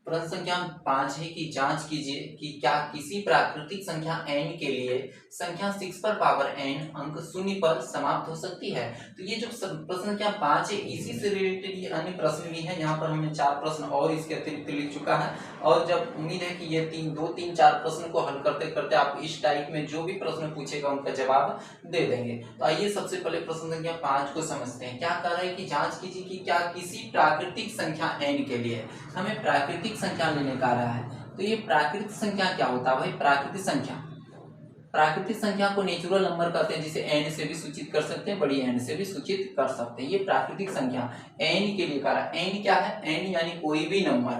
प्रश्न संख्या 5 है कि जांच कीजिए कि क्या किसी प्राकृतिक संख्या n के लिए संख्या 6 पर पावर n अंक शून्य पर समाप्त हो सकती है। तो ये जो प्रश्न संख्या 5 है इसी से रिलेटेड ये अन्य प्रश्न भी है। यहाँ पर हमने 4 प्रश्न और इसके अतिरिक्त लिख चुका है और जब उम्मीद है कि ये 2-3-4 प्रश्न को हल करते करते आप इस टाइप में जो भी प्रश्न पूछेगा उनका जवाब दे देंगे। तो आइए सबसे पहले प्रश्न संख्या 5 को समझते हैं। क्या कह रहा है कि जांच कीजिए कि क्या किसी प्राकृतिक संख्या n के लिए हमें प्राकृतिक संख्या लेने का रहा है। तो ये प्राकृतिक संख्या क्या होता है भाई? प्राकृतिक संख्या को नेचुरल नंबर कहते हैं, जिसे n से भी सूचित कर सकते हैं, बड़ी n से भी सूचित कर सकते हैं। ये प्राकृतिक संख्या n के लिए कह रहा है। n क्या है? n यानी कोई भी नंबर।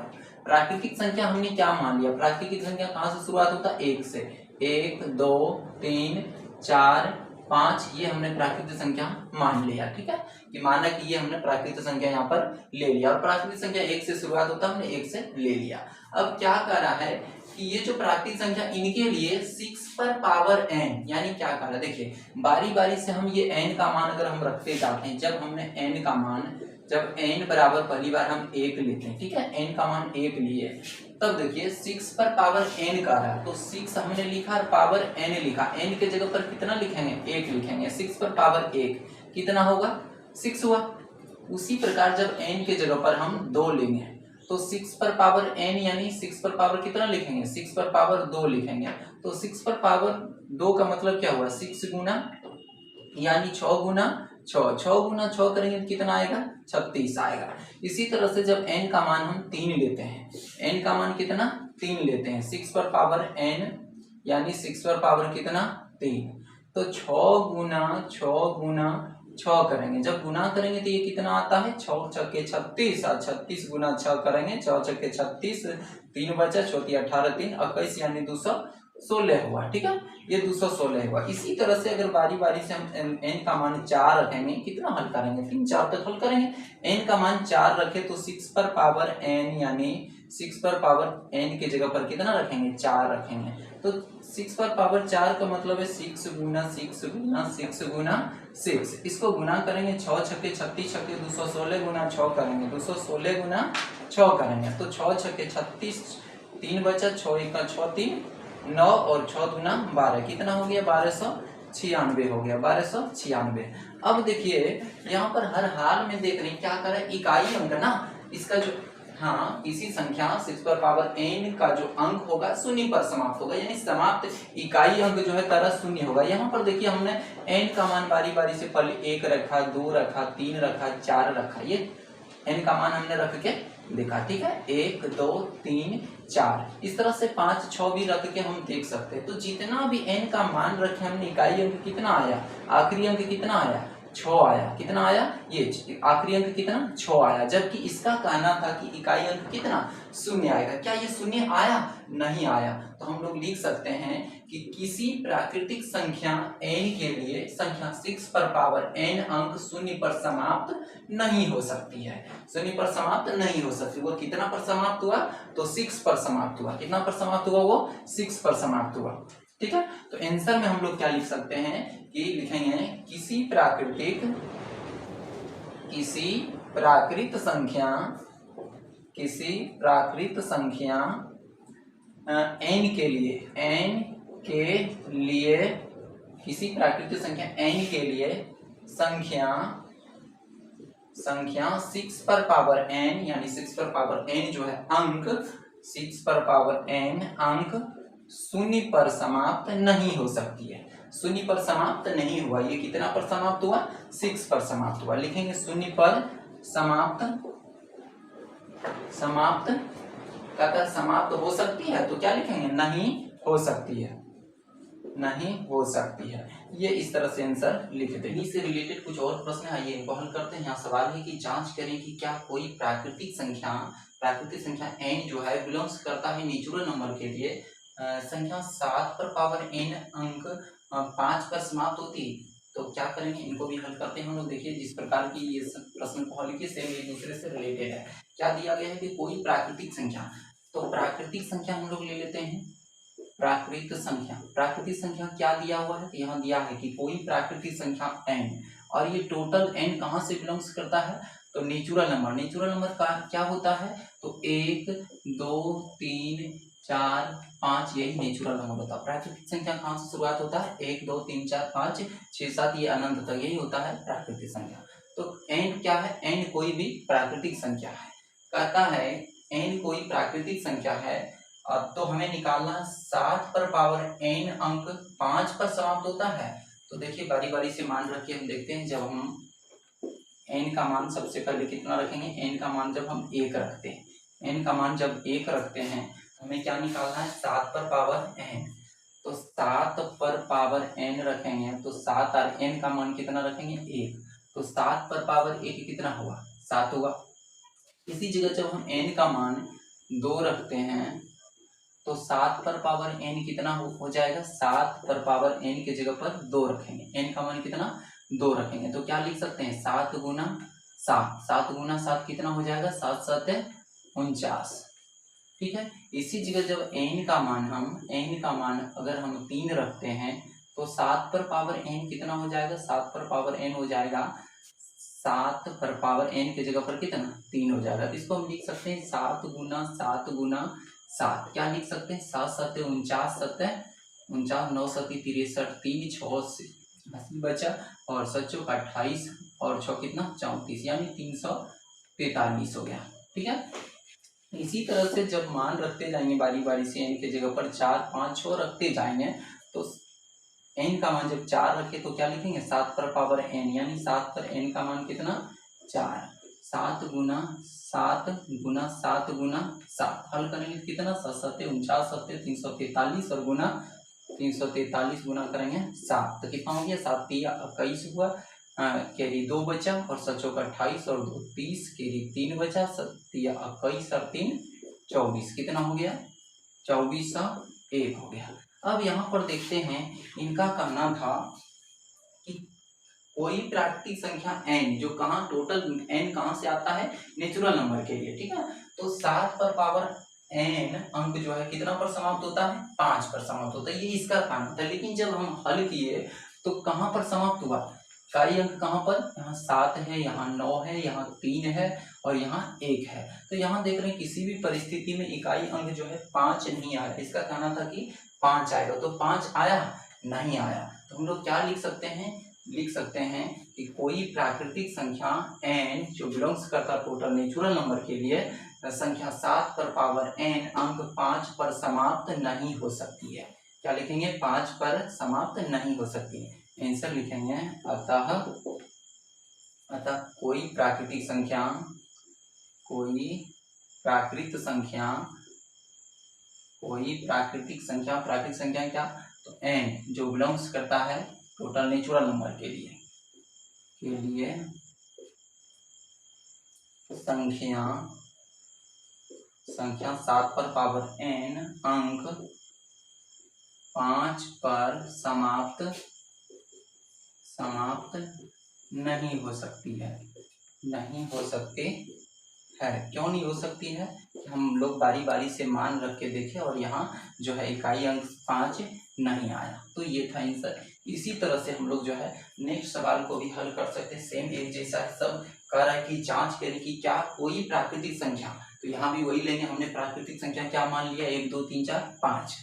प्राकृतिक संख्या हमने क्या मान लिया? प्राकृतिक संख्या कहाँ से शुरुआत होता है? 1 से। 1 2 3 4 5 ये हमने प्राकृतिक संख्या मान लिया। ठीक है, कि माना कि ये हमने प्राकृतिक संख्या यहाँ पर ले लिया और प्राकृतिक संख्या 1 से शुरुआत होता है, हमने 1 से ले लिया। अब क्या कर रहा है कि ये जो प्राकृतिक संख्या इनके लिए 6 पर पावर n यानी क्या कर रहा है? देखिए बारी बारी से हम ये n का मान अगर हम रखते जाते हैं, जब हमने n का मान जब n बराबर पहली बार हम 1 लेते हैं, ठीक है, n का मान 1 लिए, तब देखिए 6 पर पावर n का रहा तो 6 हमने लिखा और पावर n लिखा। n के जगह पर कितना लिखेंगे? 1 लिखेंगे। 6 पर पावर 1 कितना होगा? 6 हुआ। उसी प्रकार जब n के जगह पर हम 2 लेंगे तो 6 पर पावर n यानी 6 पर पावर कितना लिखेंगे? 6 पर पावर 2 लिखेंगे। तो 6 पर पावर 2 का मतलब क्या हुआ? 6 गुना यानी 6 गुना 6 गुना 6 करेंगे तो कितना आएगा? 36 आएगा। इसी तरह से जब n का मान हम 3 लेते हैं, n का मान कितना? 3 लेते हैं, 6 पर पावर n यानी 6 पर पावर कितना? 3। तो 6 गुना 6 करेंगे, जब गुना करेंगे तो ये कितना आता है? 6 छक्के 36 और 36 गुना 6 करेंगे, 6 छक्के 36, 3 बचा, 4 18 3 21 यानी 216 हुआ। ठीक है, ये 216 हुआ। इसी तरह से अगर बारी बारी से हम n का मान 4 रखेंगे, कितना हल करेंगे? 3-4 तक हल करेंगे। n का मान 4 रखे तो 6 पर पावर n यानी 6 पर पावर n के जगह पर कितना रखेंगे? 4 रखेंगे। तो 6 पर पावर 4 का मतलब है 6 गुना 6 गुना 6 गुना 6। इसको गुना करेंगे, 6 छक्के 36 छक्के 216 गुना 6 करेंगे, 216 गुना 6 करेंगे तो 6 छक्के 36, 3 बचा, 6 1 6 3 9 और 6 गुना 12 कितना हो गया? 1296 हो गया, 1296। अब देखिए यहाँ पर हर हाल में देख रहे हैं क्या कर रहा है? इकाई अंक ना इसका जो इसी संख्या 6 पर पावर n का जो अंक होगा शून्य पर समाप्त होगा, यानी समाप्त इकाई अंक जो है तरह शून्य होगा। यहाँ पर देखिए हमने n का मान बारी बारी से पहले 1 रखा, 2 रखा, 3 रखा, 4 रखा, ये n का मान हमने रख के देखा। ठीक है, 1 2 3 4 इस तरह से 5 6 भी रख के हम देख सकते हैं। तो जितना भी n का मान रखे हमने, इकाई अंक कितना आया? आखिरी अंक कितना आया? 6 आया। कितना आया? ये आखिरी अंक कितना? 6 आया। जबकि इसका कहना था कि इकाई अंक कितना? 0 आएगा। क्या ये 0 आया? नहीं आया। तो हम लोग लिख सकते हैं कि किसी प्राकृतिक संख्या n के लिए संख्या 6 पर पावर n अंक 0 पर समाप्त नहीं हो सकती है। 0 पर समाप्त नहीं हो सकती। वो कितना पर समाप्त हुआ? तो 6 पर समाप्त हुआ। कितना पर समाप्त हुआ? वो 6 पर समाप्त हुआ। ठीक है, तो आंसर में हम लोग क्या लिख सकते हैं कि लिखेंगे किसी प्राकृत संख्या n के लिए किसी प्राकृतिक संख्या n के लिए संख्या 6 पर पावर n यानी 6 पर पावर n जो है अंक 6 पर पावर n अंक 0 पर समाप्त नहीं हो सकती है। 0 पर समाप्त नहीं हुआ। ये कितना पर समाप्त हुआ? 6 पर समाप्त हुआ। लिखेंगे 0 पर समाप्त हो सकती है। तो क्या लिखेंगे? नहीं हो सकती है, नहीं हो सकती है। ये इस तरह से आंसर लिख देंगे। इससे रिलेटेड कुछ और प्रश्न आइए इनको हल करते हैं। यहाँ सवाल है कि जांच करें कि क्या कोई प्राकृतिक संख्या n जो है बिलोंग्स करता है नेचुरल नंबर के लिए संख्या 7 पर पावर n अंक 5 पर समाप्त होती। तो क्या करेंगे? इनको भी हल करते हैं हम लोग। देखिए जिस प्रकार की ये प्रश्न को हल किए सेम एक दूसरे से रिलेटेड है। क्या दिया गया है कि कोई प्राकृतिक संख्या, तो प्राकृतिक संख्या हम लोग ले लेते हैं। प्राकृतिक संख्या क्या दिया हुआ है? तो यहाँ दिया है कि कोई प्राकृतिक संख्या n, और ये टोटल n कहाँ से बिलोंग्स करता है? तो नेचुरल नंबर का क्या होता है? तो तो 1 2 3 4 5 यही नेचुरल नंबर होता है। प्राकृतिक संख्या कहाँ से शुरुआत होता है? 1 2 3 4 5 6 7 ये अनंत तक यही होता है प्राकृतिक संख्या। तो n क्या है? n कोई भी प्राकृतिक संख्या है। कहता है n कोई प्राकृतिक संख्या है। अब तो हमें निकालना 7 पर पावर n अंक 5 पर समाप्त होता है। तो देखिए बारी बारी से मान रख के हम देखते हैं। जब हम n का मान सबसे पहले कितना रखेंगे? n का मान जब हम 1 रखते हैं, n का मान जब 1 रखते हैं हमें क्या निकालना है? 7 पर पावर n। तो 7 पर पावर n रखेंगे तो 7 और n का मान कितना रखेंगे? 1। तो 7 पर पावर 1 कितना हुआ? 7 होगा। इसी जगह जब हम n का मान 2 रखते हैं तो 7 पर पावर n कितना हो जाएगा? 7 पर पावर n की जगह पर 2 रखेंगे, n का मान कितना? 2 रखेंगे। तो क्या लिख सकते हैं? 7 गुना 7, 7 गुना 7 कितना हो जाएगा? 7 7 49। ठीक है। इसी जगह जब n का मान अगर हम 3 रखते हैं तो 7 पर पावर n कितना हो जाएगा? 7 पर पावर n हो जाएगा 7 पर पावर n की जगह पर कितना? 3 हो जाएगा। तो इसको हम लिख सकते हैं 7 गुना 7 गुना 7। क्या लिख सकते हैं? 7 7 49, 49 9 7 63, 3 6 80 बचा और 7 चौक 28 और 6 कितना? 34, यानी 343 हो गया। ठीक है। इसी तरह से जब मान रखते जाएंगे बारी बारी से n की जगह पर 4 5 6 रखते जाएंगे तो n का मान जब 4 रखे तो क्या लिखेंगे? 7 पर पावर n, यानी 7 पर n का मान कितना? 4। 7 गुना 7 गुना 7 गुना 7 हल करेंगे कितना? 7 7 49, 7 343 और गुना 343 गुना करेंगे 7 तो कितना हो गया? 7 21 हुआ, कैरी 2 बचा और 7 चौक 28 और 2 30, कैरी 3 बचा, 7 21 और 3 24, कितना हो गया? 24 और 1 हो गया। अब यहाँ पर देखते हैं इनका कहना था कि कोई प्राकृतिक संख्या n जो कहाँ टोटल n कहाँ से आता है? नेचुरल नंबर के लिए। ठीक है। तो 7 पर पावर n अंक जो है कितना पर समाप्त होता है? 5 पर समाप्त होता है। ये इसका कहना था। लेकिन जब हम हल किए तो कहाँ पर समाप्त हुआ? इकाई अंक कहाँ पर? यहाँ 7 है, यहाँ 9 है, यहाँ 3 है और यहाँ 1 है। तो यहाँ देख रहे हैं किसी भी परिस्थिति में इकाई अंक जो है 5 नहीं आया। इसका कहना था कि 5 आएगा। तो 5 आया? नहीं आया। तो हम लोग क्या लिख सकते हैं? लिख सकते हैं कि कोई प्राकृतिक संख्या n जो बिलोंग्स करता टोटल नेचुरल नंबर के लिए संख्या 7 पर पावर n अंक 5 पर समाप्त नहीं हो सकती है। क्या लिखेंगे? 5 पर समाप्त नहीं हो सकती है। आंसर लिखेंगे अतः कोई प्राकृतिक संख्या प्राकृतिक संख्या क्या? तो n जो बिलोंग्स करता है टोटल नेचुरल नंबर के लिए संख्या 7 पर पावर n अंक 5 पर समाप्त नहीं हो सकती है। क्यों नहीं हो सकती है? कि हम लोग बारी बारी से मान रख के देखे और यहाँ जो है इकाई अंक 5 नहीं आया। तो ये था आंसर। इसी तरह से हम लोग जो है नेक्स्ट सवाल को भी हल कर सकते हैं। सेम एक जैसा है, सब कह रहा है कि जांच करें कि क्या कोई प्राकृतिक संख्या, तो यहाँ भी वही लेंगे। हमने प्राकृतिक संख्या क्या मान लिया? 1 2 3 4 5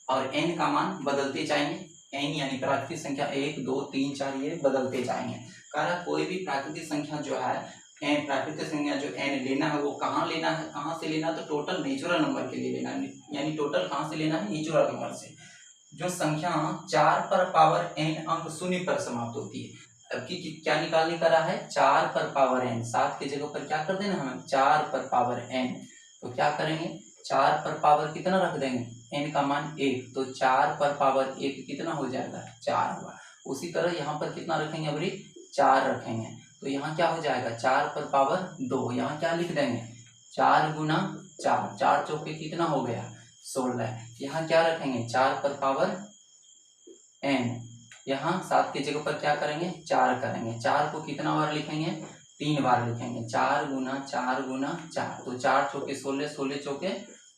और n का मान बदलते जाएंगे। n यानी प्राकृतिक संख्या 1 2 3 4 ये बदलते जाएंगे। कह रहा कोई भी प्राकृतिक संख्या जो है प्राकृतिक संख्या जो n लेना है वो कहाँ लेना है? कहाँ से लेना? तो टोटल नेचुरल नंबर के लिए लेना है। यानी टोटल कहाँ से लेना है? नेचुरल नंबर से। जो संख्या 4 पर पावर n अंक 0 पर समाप्त होती है। अब की क्या निकालने का रहा है? 4 पर पावर n, 7 की जगह पर क्या कर देना हमें? 4 पर पावर n। तो क्या करेंगे? 4 पर पावर कितना रख देंगे? n का मान 1, तो 4 पर पावर 1 कितना हो जाएगा? 4 हुआ। उसी तरह यहाँ पर कितना रखेंगे? अभी 4 रखेंगे तो यहाँ क्या हो जाएगा? 4 पर पावर 2। यहाँ क्या लिख देंगे? 4 गुना 4, 4 चौके कितना हो गया? 16। यहाँ क्या रखेंगे? 4 पर पावर n। यहाँ 7 की जगह पर क्या करेंगे? 4 करेंगे। 4 को कितना बार लिखेंगे? 3 बार लिखेंगे। 4 गुना 4 गुना 4, तो 4 चौके 16, 16 चौके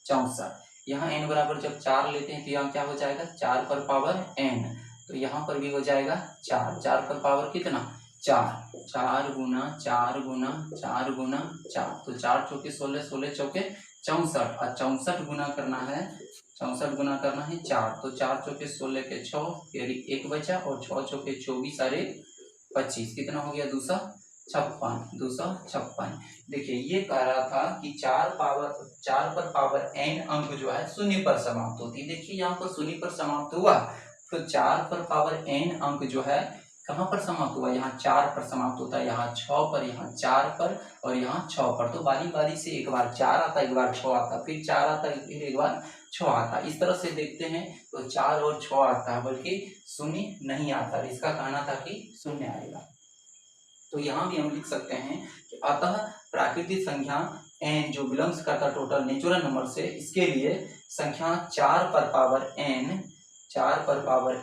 64। यहाँ n बराबर जब 4 लेते हैं तो यहाँ क्या हो जाएगा? 4 पर पावर n, तो यहाँ पर भी हो जाएगा 4। 4 पर पावर कितना? 4, 4 गुना 4 गुना 4 गुना 4, तो 4 चौके 16, 16 चौके 64, और 64 गुना करना है, 64 गुना करना है 4, तो 4 चौके 16 के 6, फिर 1 बचा, और 6 चौके 24 और 1 25, कितना हो गया 256, 256। देखिए ये कह रहा था कि 4 पर पावर n अंक जो है शून्य पर समाप्त होती है। देखिए यहाँ पर शून्य पर समाप्त हुआ, तो 4 पर पावर n अंक जो है कहाँ पर समाप्त हुआ, यहाँ 4 पर समाप्त होता है, यहाँ 6 पर, यहाँ 4 पर, और यहाँ 6 पर। तो बारी बारी से एक बार 4 आता, एक बार 6 आता, फिर 4 आता, फिर एक बार 6 आता। इस तरह से देखते हैं तो 4 और 6 आता है, बल्कि शून्य नहीं आता। इसका कहना था कि शून्य आएगा। तो यहाँ भी हम लिख सकते हैं कि अतः प्राकृतिक संख्या n जो बिलोंग्स करता टोटल नेचुरल नंबर से, इसके लिए संख्या 4 पर पावर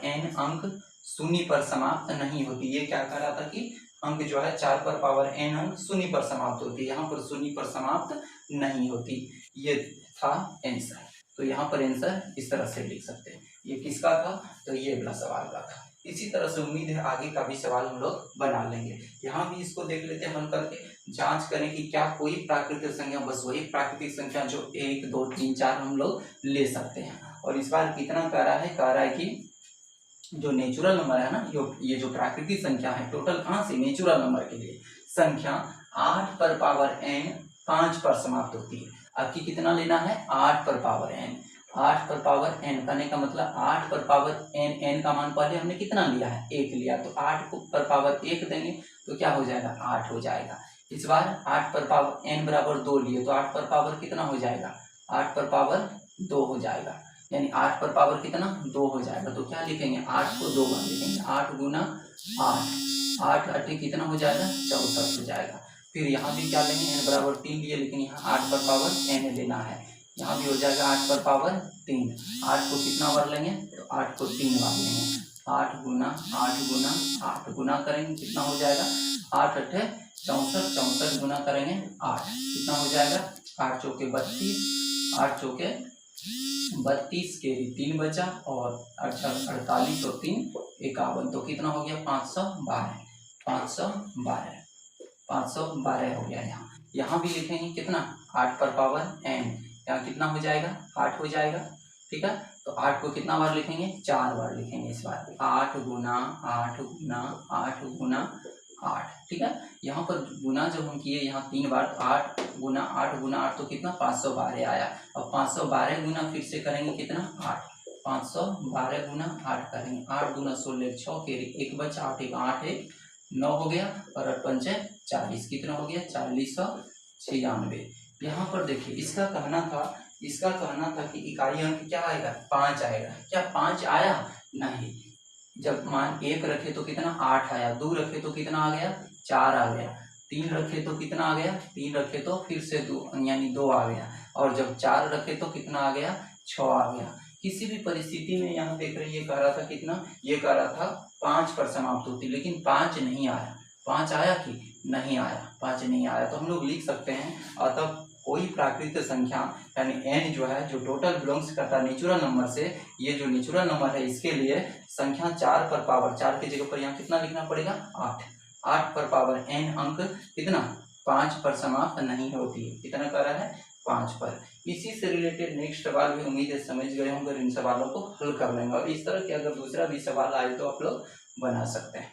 n अंक शून्य पर समाप्त नहीं होती। ये क्या कह रहा था कि अंक जो है 4 पर पावर n अंक शून्य पर समाप्त होती है, यहाँ पर शून्य पर समाप्त नहीं होती। ये था आंसर। तो यहाँ पर आंसर इस तरह से लिख सकते हैं। ये किसका था, तो ये वाला सवाल का था। इसी तरह से उम्मीद है आगे का भी सवाल हम लोग बना लेंगे। यहाँ भी इसको देख लेते हैं हल करके, जांच करें कि क्या कोई प्राकृतिक संख्या, बस वही प्राकृतिक संख्या जो 1 2 3 4 हम लोग ले सकते हैं। और इस बार कितना कह रहा है कि जो नेचुरल नंबर है ना, ये जो प्राकृतिक संख्या है, टोटल कहाँ से, नेचुरल नंबर के लिए संख्या 8 पर पावर n 5 पर समाप्त होती है। आपकी कितना लेना है, 8 पर पावर n, 8 पर पावर n करने का मतलब 8 पर पावर n का मान पहले हमने कितना लिया है, 1 लिया, तो 8 पर पावर 1 देंगे तो क्या हो जाएगा, 8 हो जाएगा। इस बार 8 पर पावर n बराबर 2 लिए, तो 8 पर पावर कितना हो जाएगा, 8 पर पावर 2 हो जाएगा, यानी 8 पर पावर कितना, 2 हो जाएगा। तो क्या लिखेंगे, 8 को 2 बार लिखेंगे, 8 गुना 8, 8 8 कितना हो जाएगा, 64 हो जाएगा। फिर यहाँ भी क्या लेंगे, n बराबर 3 लिए, लेकिन यहाँ 8 पर पावर n लेना है, यहाँ भी हो जाएगा 8 पर पावर 3। 8 को कितना बार लेंगे, तो 8 को 3 बार लेंगे, 8 गुना 8 गुना 8 गुना करेंगे, कितना हो जाएगा, 8 8 64, 64 गुना करेंगे 8, कितना हो जाएगा, 8 चौके 32, 8 चौके 32 के 3 बचा, और 48 और 3 51, तो कितना हो गया, 512, 512 हो गया। यहाँ भी लिखेंगे कितना, 8 पर पावर n, यहाँ कितना हो जाएगा, 8 हो जाएगा, ठीक है। तो 8 को कितना बार लिखेंगे, 4 बार लिखेंगे इस बार, 8 गुना 8 गुना 8 गुना 8, ठीक है। यहाँ पर गुना जब हम किए, यहाँ 3 बार, 8 गुना 8 तो कितना, 512 आया। अब 512 गुना फिर से करेंगे कितना, 8, 512 गुना 8 करेंगे, 8 गुना 16 6 के 1 बचा, 8 1 8 1 9 हो गया, और 8 पंचे 40, कितना हो गया, 4096। यहाँ पर देखिए इसका कहना था कि इकाई अंक क्या आएगा, 5 आएगा। क्या 5 आया, नहीं। जब मान 1 रखे तो कितना, 8 आया, 2 रखे तो कितना आ गया, 4 आ गया, 3 रखे तो कितना आ गया, 3 रखे तो फिर से 2 यानी 2 आ गया, और जब 4 रखे तो कितना आ गया, 6 आ गया। किसी भी परिस्थिति में यहाँ देख रहे, ये कह रहा था कितना, ये कह रहा था 5 पर समाप्त होती, लेकिन 5 नहीं आया। 5 आया कि नहीं आया, 5 नहीं आया, तो हम लोग लिख सकते हैं अतः कोई प्राकृतिक संख्या यानी n जो है, जो टोटल बिलोंग्स करता है नेचुरल नंबर से, ये जो नेचुरल नंबर है इसके लिए संख्या 4 पर पावर, 4 की जगह पर यहाँ कितना लिखना पड़ेगा, 8, 8 पर पावर n अंक कितना, 5 पर समाप्त नहीं होती है। कितना कर रहा है, 5 पर। इसी से रिलेटेड नेक्स्ट सवाल भी उम्मीद है समझ गए होंगे, इन सवालों को हल कर लेंगे, और इस तरह के अगर दूसरा भी सवाल आए तो आप लोग बना सकते हैं।